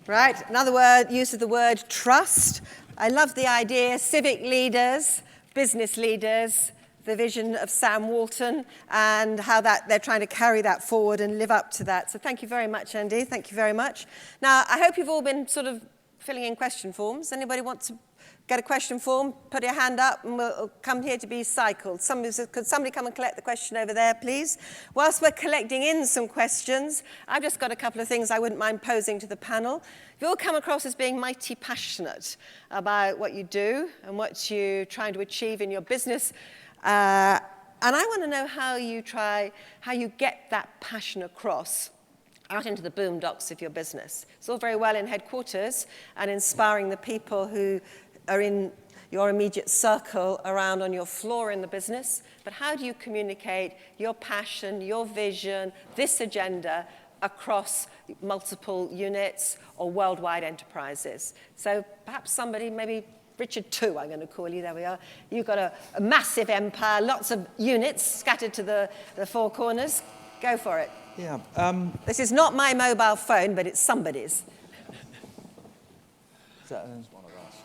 Right, another word, use of the word trust. I love the idea, civic leaders, business leaders, the vision of Sam Walton and how that they're trying to carry that forward and live up to that. So thank you very much, Andy. Thank you very much. Now, I hope you've all been sort of filling in question forms. Anybody want to get a question form? Put your hand up and we'll come here to be cycled. Could somebody come and collect the question over there, please? Whilst we're collecting in some questions, I've just got a couple of things I wouldn't mind posing to the panel. You all come across as being mighty passionate about what you do and what you're trying to achieve in your business. And I want to know how you get that passion across out into the boondocks of your business. It's all very well in headquarters and inspiring the people who are in your immediate circle around on your floor in the business, but how do you communicate your passion, your vision, this agenda across multiple units or worldwide enterprises? So perhaps somebody, maybe Richard II, I'm going to call you, there we are. You've got a massive empire, lots of units scattered to the four corners. Go for it. Yeah. This is not my mobile phone, but it's somebody's. That's one of us.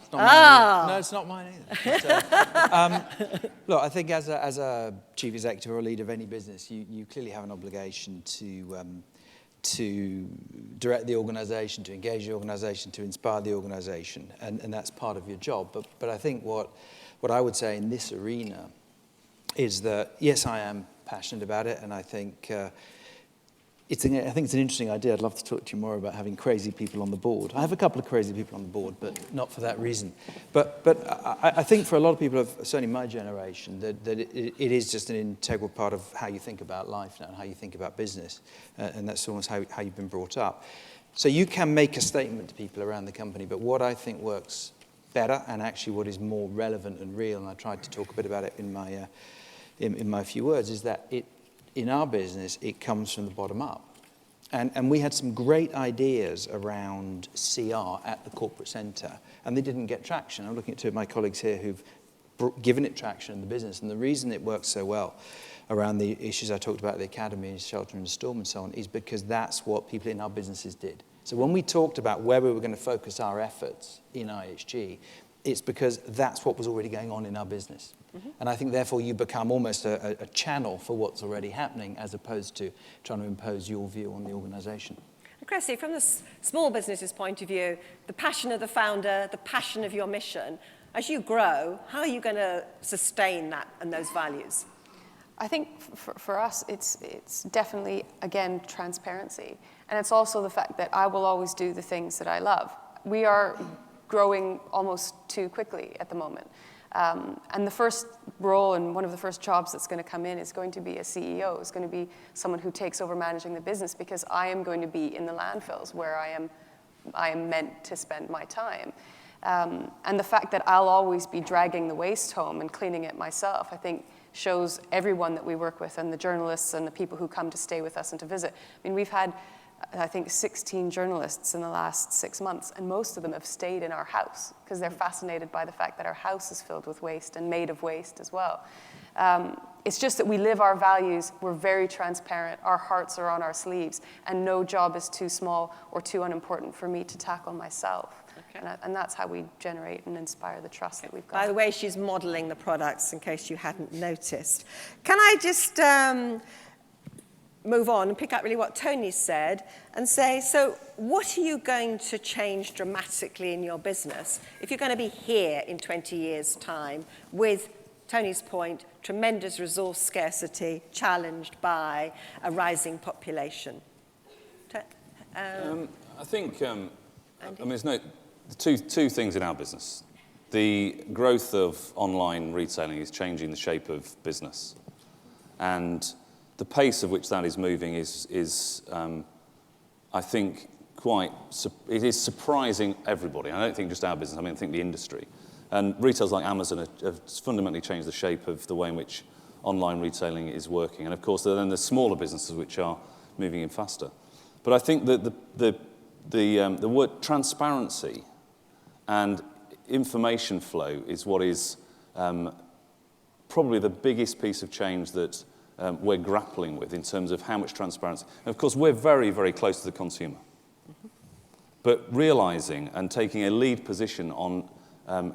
It's not mine. No, it's not mine either. But, look, I think as a chief executive or a leader of any business, you clearly have an obligation to direct the organization, to engage the organization, to inspire the organization, and that's part of your job. But I think what I would say in this arena is that, yes, I am passionate about it, and I think it's an interesting idea. I'd love to talk to you more about having crazy people on the board. I have a couple of crazy people on the board, but not for that reason. But I think for a lot of people, certainly my generation, that it is just an integral part of how you think about life now and how you think about business, and that's almost how you've been brought up. So you can make a statement to people around the company, but what I think works better and actually what is more relevant and real, and I tried to talk a bit about it in my few words, is that in our business, it comes from the bottom up. And we had some great ideas around CR at the corporate center, and they didn't get traction. I'm looking at two of my colleagues here who've given it traction in the business, and the reason it works so well around the issues I talked about at the academy, shelter and storm and so on, is because that's what people in our businesses did. So when we talked about where we were going to focus our efforts in IHG, it's because that's what was already going on in our business. Mm-hmm. And I think, therefore, you become almost a channel for what's already happening as opposed to trying to impose your view on the organization. And Cressy, from the small business's point of view, the passion of the founder, the passion of your mission, as you grow, how are you going to sustain that and those values? I think for us, it's definitely, again, transparency. And it's also the fact that I will always do the things that I love. We are growing almost too quickly at the moment. And the first role and one of the first jobs that's going to come in is going to be a CEO. It's going to be someone who takes over managing the business, because I am going to be in the landfills where I am meant to spend my time. And the fact that I'll always be dragging the waste home and cleaning it myself, I think, shows everyone that we work with and the journalists and the people who come to stay with us and to visit. I mean, we've had, I think, 16 journalists in the last 6 months, and most of them have stayed in our house because they're fascinated by the fact that our house is filled with waste and made of waste as well. It's just that we live our values, we're very transparent, our hearts are on our sleeves, and no job is too small or too unimportant for me to tackle myself. Okay. And that's how we generate and inspire the trust that we've got. By the way, she's modeling the products, in case you hadn't noticed. Can I just move on and pick up really what Tony said and say, so what are you going to change dramatically in your business if you're going to be here in 20 years' time with, Tony's point, tremendous resource scarcity challenged by a rising population? I think, there's two things in our business. The growth of online retailing is changing the shape of business. And the pace of which that is moving is I think, it is surprising everybody. I don't think just our business, I think the industry. And retailers like Amazon have fundamentally changed the shape of the way in which online retailing is working. And of course, then there's smaller businesses which are moving in faster. But I think that the word transparency and information flow is what is probably the biggest piece of change that we're grappling with in terms of how much transparency. And of course, we're very, very close to the consumer. but realizing and taking a lead position on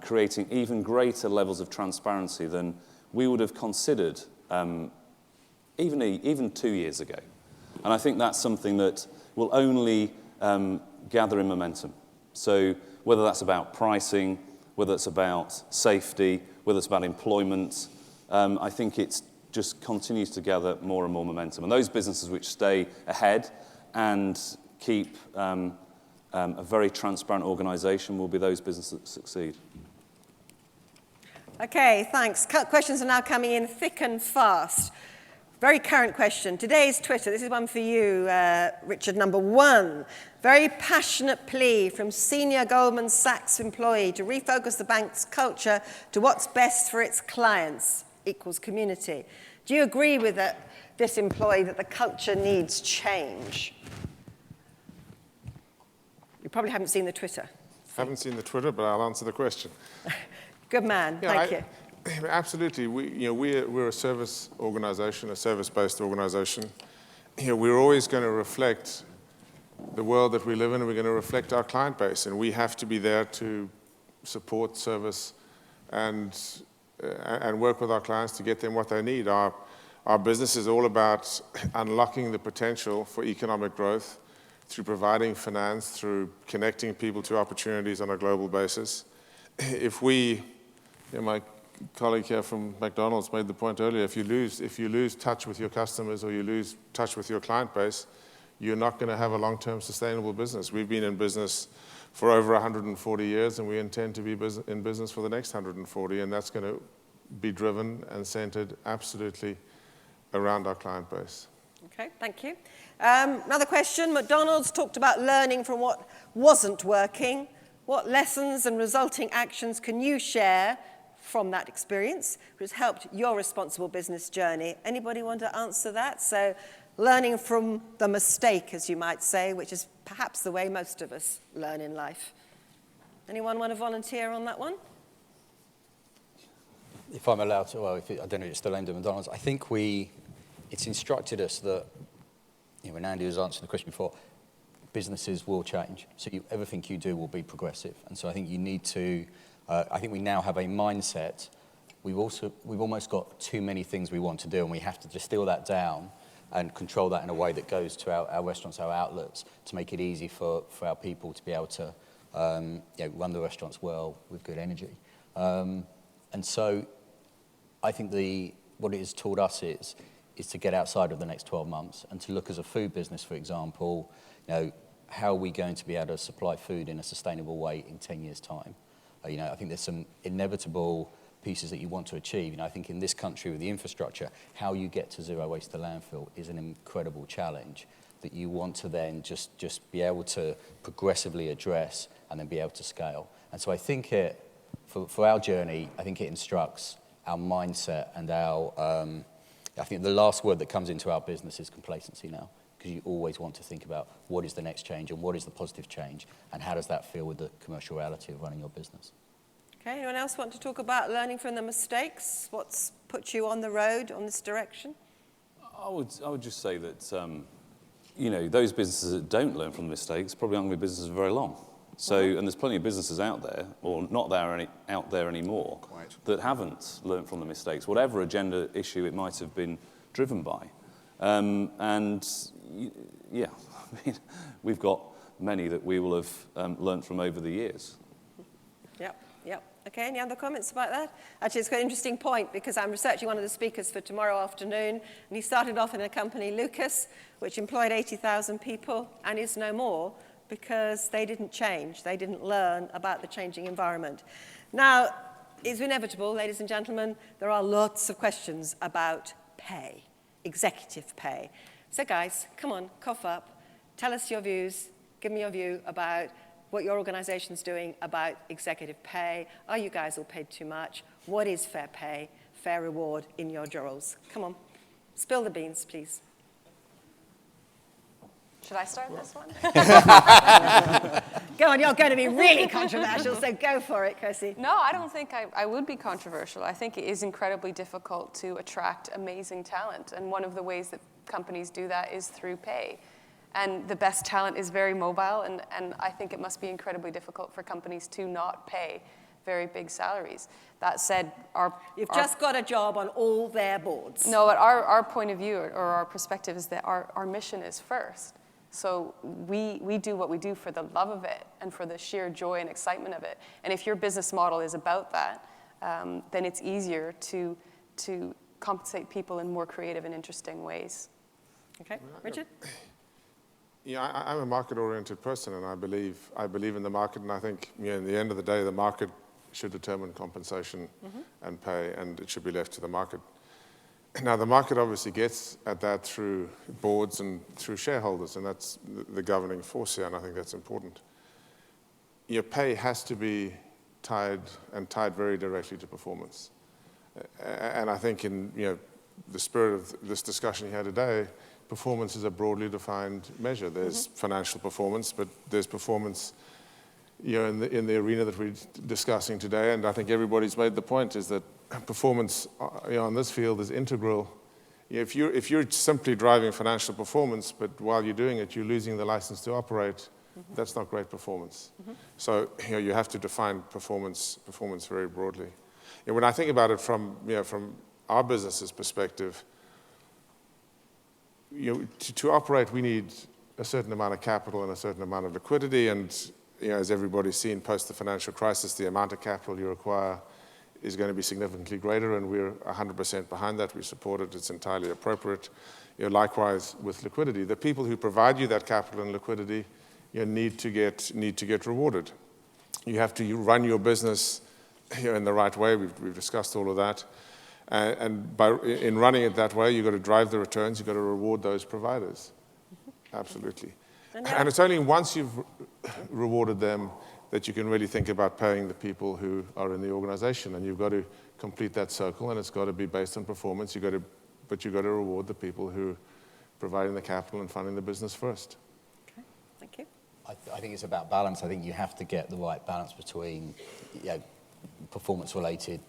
creating even greater levels of transparency than we would have considered even 2 years ago. And I think that's something that will only gather in momentum. So whether that's about pricing, whether it's about safety, whether it's about employment, I think it just continues to gather more and more momentum. And those businesses which stay ahead and keep a very transparent organisation will be those businesses that succeed. Okay, thanks. Questions are now coming in thick and fast. Very current question. Today's Twitter, this is one for you, Richard, number 1. Very passionate plea from senior Goldman Sachs employee to refocus the bank's culture to what's best for its clients, equals community. Do you agree with this employee that the culture needs change? You probably haven't seen the Twitter. Haven't seen the Twitter, but I'll answer the question. Good man, thank you. Absolutely. We're a service organization, a service-based organization. We're always going to reflect the world that we live in, and we're going to reflect our client base. And we have to be there to support service and work with our clients to get them what they need. Our business is all about unlocking the potential for economic growth through providing finance, through connecting people to opportunities on a global basis. If we, my colleague here from McDonald's made the point earlier, if you lose touch with your customers or you lose touch with your client base, you're not going to have a long-term sustainable business. We've been in business for over 140 years, and we intend to be in business for the next 140, and that's going to be driven and centered absolutely around our client base. Okay, thank you. Another question. McDonald's talked about learning from what wasn't working. What lessons and resulting actions can you share from that experience which has helped your responsible business journey? Anybody want to answer that? So learning from the mistake, as you might say, which is perhaps the way most of us learn in life. Anyone want to volunteer on that one? If I'm allowed to, I don't know if it's still aimed at McDonald's, I think it's instructed us that, when Andy was answering the question before, businesses will change. So everything you do will be progressive. And so I think you need to, I think we now have a mindset. We've almost got too many things we want to do, and we have to distill that down and control that in a way that goes to our restaurants, our outlets, to make it easy for our people to be able to run the restaurants well with good energy. And so I think what it has taught us is to get outside of the next 12 months and to look as a food business, for example, how are we going to be able to supply food in a sustainable way in 10 years' time? I think there's some inevitable pieces that you want to achieve. I think in this country with the infrastructure, how you get to zero waste to landfill is an incredible challenge that you want to then just be able to progressively address and then be able to scale. And so I think for our journey, I think it instructs our mindset and I think the last word that comes into our business is complacency now, because you always want to think about what is the next change and what is the positive change and how does that feel with the commercial reality of running your business. Okay, anyone else want to talk about learning from the mistakes? What's put you on the road on this direction? I would just say that, those businesses that don't learn from the mistakes probably aren't going to be businesses for very long. So, and there's plenty of businesses out there, or not out there anymore, that haven't learned from the mistakes, whatever agenda issue it might have been driven by. We've got many that we will have learned from over the years. Yep. Okay, any other comments about that? Actually, it's quite an interesting point because I'm researching one of the speakers for tomorrow afternoon, and he started off in a company, Lucas, which employed 80,000 people and is no more because they didn't change. They didn't learn about the changing environment. Now, it's inevitable, ladies and gentlemen, there are lots of questions about pay, executive pay. So guys, come on, cough up, tell us your views, give me your view about what your organization's doing about executive pay. Are you guys all paid too much? What is fair pay, fair reward in your roles? Come on, spill the beans, please. Should I start this one? Go on, you're going to be really controversial, so go for it, Kirsty. No, I don't think I would be controversial. I think it is incredibly difficult to attract amazing talent, and one of the ways that companies do that is through pay. And the best talent is very mobile, and I think it must be incredibly difficult for companies to not pay very big salaries. That said, You've just got a job on all their boards. No, but our point of view or our perspective is that our mission is first. So we do what we do for the love of it and for the sheer joy and excitement of it. And if your business model is about that, then it's easier to compensate people in more creative and interesting ways. Okay, Richard? Yeah, I'm a market-oriented person, and I believe in the market, and I think, in the end of the day, the market should determine compensation and pay, and it should be left to the market. Now, the market obviously gets at that through boards and through shareholders, and that's the governing force here, and I think that's important. Your pay has to be tied very directly to performance. And I think in the spirit of this discussion here today, performance is a broadly defined measure. There's financial performance, but there's performance in the arena that we're discussing today, and I think everybody's made the point, is that performance on this field is integral. If you're simply driving financial performance, but while you're doing it, you're losing the license to operate, that's not great performance. So you have to define performance very broadly. When I think about it from our business's perspective, to operate, we need a certain amount of capital and a certain amount of liquidity, and as everybody's seen post the financial crisis, the amount of capital you require is going to be significantly greater, and we're 100% behind that. We support it. It's entirely appropriate. Likewise with liquidity, the people who provide you that capital and liquidity need to get rewarded. You have to run your business in the right way. We've discussed all of that. And in running it that way, you've got to drive the returns, you've got to reward those providers. Absolutely. And it's only once you've rewarded them that you can really think about paying the people who are in the organization. And you've got to complete that circle, and it's got to be based on performance. But you've got to reward the people who are providing the capital and funding the business first. Okay, thank you. I think it's about balance. I think you have to get the right balance between performance-related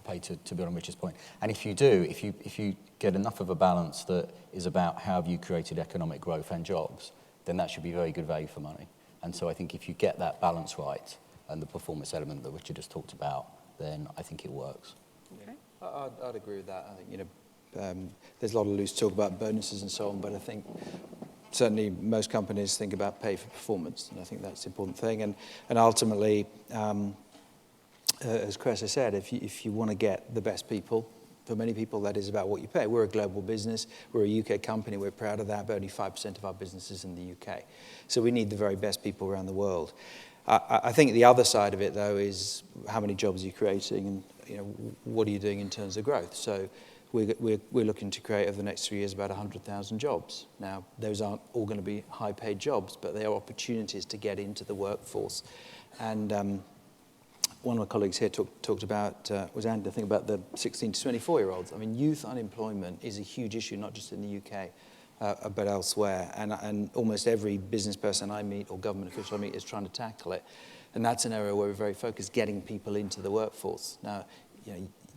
pay, to build on Richard's point. And if you do, if you get enough of a balance that is about how have you created economic growth and jobs, then that should be very good value for money. And so I think if you get that balance right and the performance element that Richard just talked about, then I think it works. Okay. I'd agree with that. I think there's a lot of loose talk about bonuses and so on, but I think certainly most companies think about pay for performance, and I think that's the important thing. And ultimately, as Chris has said, if you want to get the best people, for many people that is about what you pay. We're a global business. We're a UK company. We're proud of that, but only 5% of our business is in the UK. So we need the very best people around the world. I think the other side of it, though, is how many jobs are you creating, and what are you doing in terms of growth? So we're looking to create over the next 3 years about 100,000 jobs. Now, those aren't all going to be high-paid jobs, but they are opportunities to get into the workforce. And one of my colleagues here talked about, was Andy, I think, about the 16 to 24-year-olds. I mean, youth unemployment is a huge issue, not just in the UK, but elsewhere. And almost every business person I meet or government official I meet is trying to tackle it. And that's an area where we're very focused, getting people into the workforce. Now,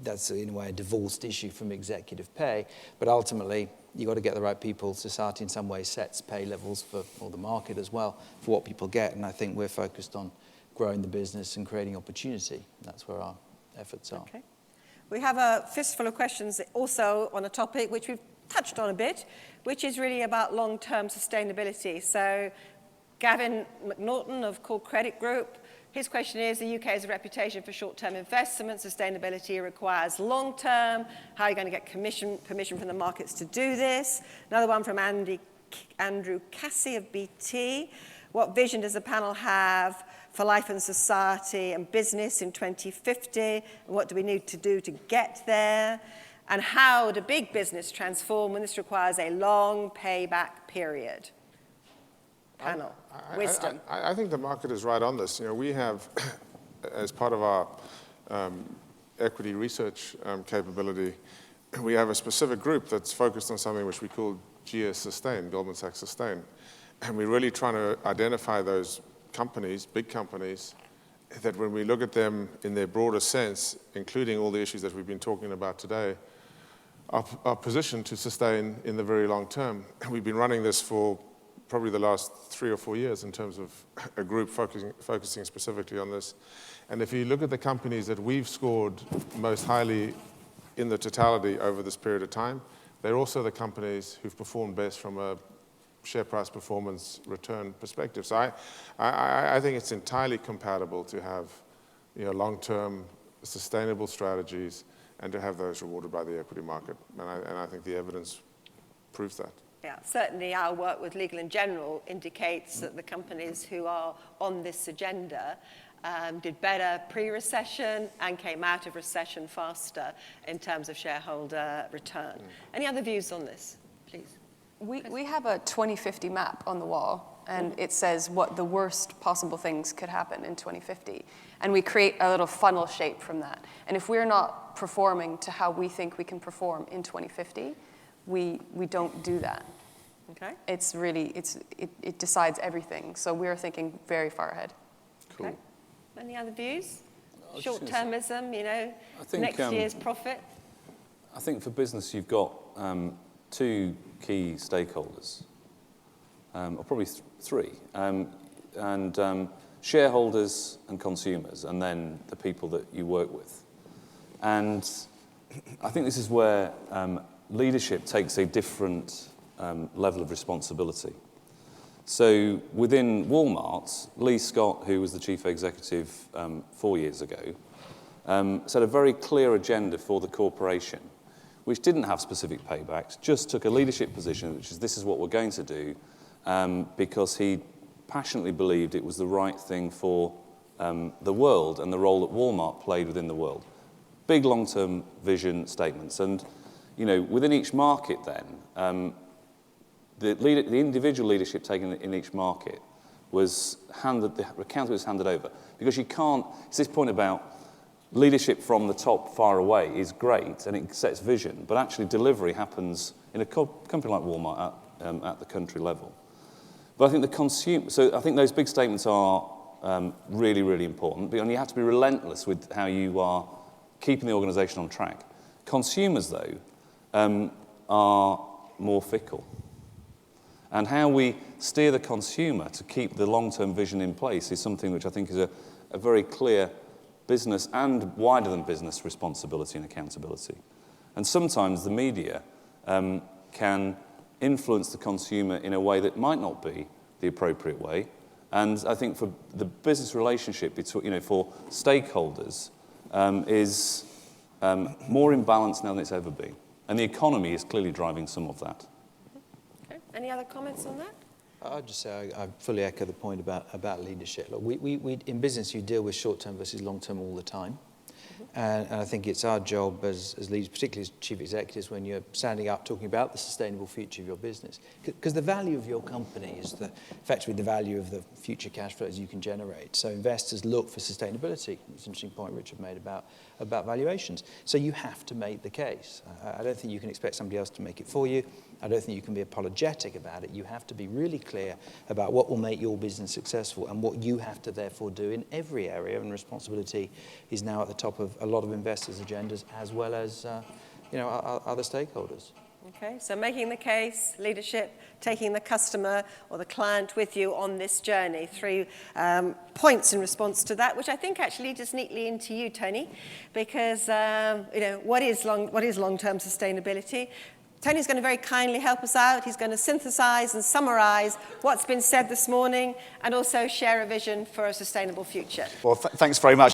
that's in a way a divorced issue from executive pay, but ultimately you've got to get the right people. Society in some ways sets pay levels or the market as well for what people get, and I think we're focused on growing the business and creating opportunity. That's where our efforts are. Okay. We have a fistful of questions also on a topic which we've touched on a bit, which is really about long-term sustainability. So Gavin McNaughton of Core Credit Group, his question is, the UK has a reputation for short-term investment. Sustainability requires long-term. How are you going to get permission from the markets to do this? Another one from Andrew Cassie of BT. What vision does the panel have for life and society and business in 2050? And what do we need to do to get there? And how do big business transform when this requires a long payback period? Panel, wisdom. I think the market is right on this. We have, as part of our equity research capability, we have a specific group that's focused on something which we call GS Sustain, Goldman Sachs Sustain. And we're really trying to identify those companies, big companies, that when we look at them in their broader sense, including all the issues that we've been talking about today, are positioned to sustain in the very long term. We've been running this for probably the last 3 or 4 years in terms of a group focusing specifically on this. And if you look at the companies that we've scored most highly in the totality over this period of time, they're also the companies who've performed best from a share price performance return perspective. So I think it's entirely compatible to have long-term sustainable strategies and to have those rewarded by the equity market. And I think the evidence proves that. Yeah, certainly our work with Legal & General indicates that the companies who are on this agenda did better pre-recession and came out of recession faster in terms of shareholder return. Any other views on this, please? We have a 2050 map on the wall, and it says what the worst possible things could happen in 2050. And we create a little funnel shape from that. And if we're not performing to how we think we can perform in 2050, we don't do that. Okay. It's really, it decides everything. So we're thinking very far ahead. Cool. Okay. Any other views? I was just Short-termism, I think, next year's profit? I think for business you've got two key stakeholders, or probably three, and shareholders and consumers, and then the people that you work with. And I think this is where leadership takes a different level of responsibility. So within Walmart, Lee Scott, who was the chief executive 4 years ago, set a very clear agenda for the corporation, which didn't have specific paybacks, just took a leadership position, which is this is what we're going to do, because he passionately believed it was the right thing for the world and the role that Walmart played within the world. Big long-term vision statements. And within each market then, the individual leadership taken in each market was the account was handed over. Because you can't, it's this point about leadership from the top far away is great and it sets vision, but actually delivery happens in a company like Walmart at the country level. But I think the consumer, so I think those big statements are really, really important, but you have to be relentless with how you are keeping the organization on track. Consumers, though, are more fickle. And how we steer the consumer to keep the long-term vision in place is something which I think is a very clear business and wider than business responsibility and accountability. And sometimes the media can influence the consumer in a way that might not be the appropriate way. And I think for the business relationship between, for stakeholders is more imbalanced now than it's ever been. And the economy is clearly driving some of that. Okay. Any other comments on that? I'd just say I fully echo the point about leadership. Look, we in business, you deal with short-term versus long-term all the time. And I think it's our job as leaders, particularly as chief executives, when you're standing up talking about the sustainable future of your business. Because the value of your company is effectively the value of the future cash flows you can generate. So investors look for sustainability. It's an interesting point Richard made about valuations. So you have to make the case. I don't think you can expect somebody else to make it for you. I don't think you can be apologetic about it. You have to be really clear about what will make your business successful and what you have to therefore do in every area. And responsibility is now at the top of a lot of investors' agendas as well as other stakeholders. Okay, so making the case, leadership, taking the customer or the client with you on this journey. 3 points in response to that, which I think actually leads us neatly into you, Tony, because what is long-term sustainability? Tony's going to very kindly help us out. He's going to synthesize and summarize what's been said this morning and also share a vision for a sustainable future. Well, thanks very much.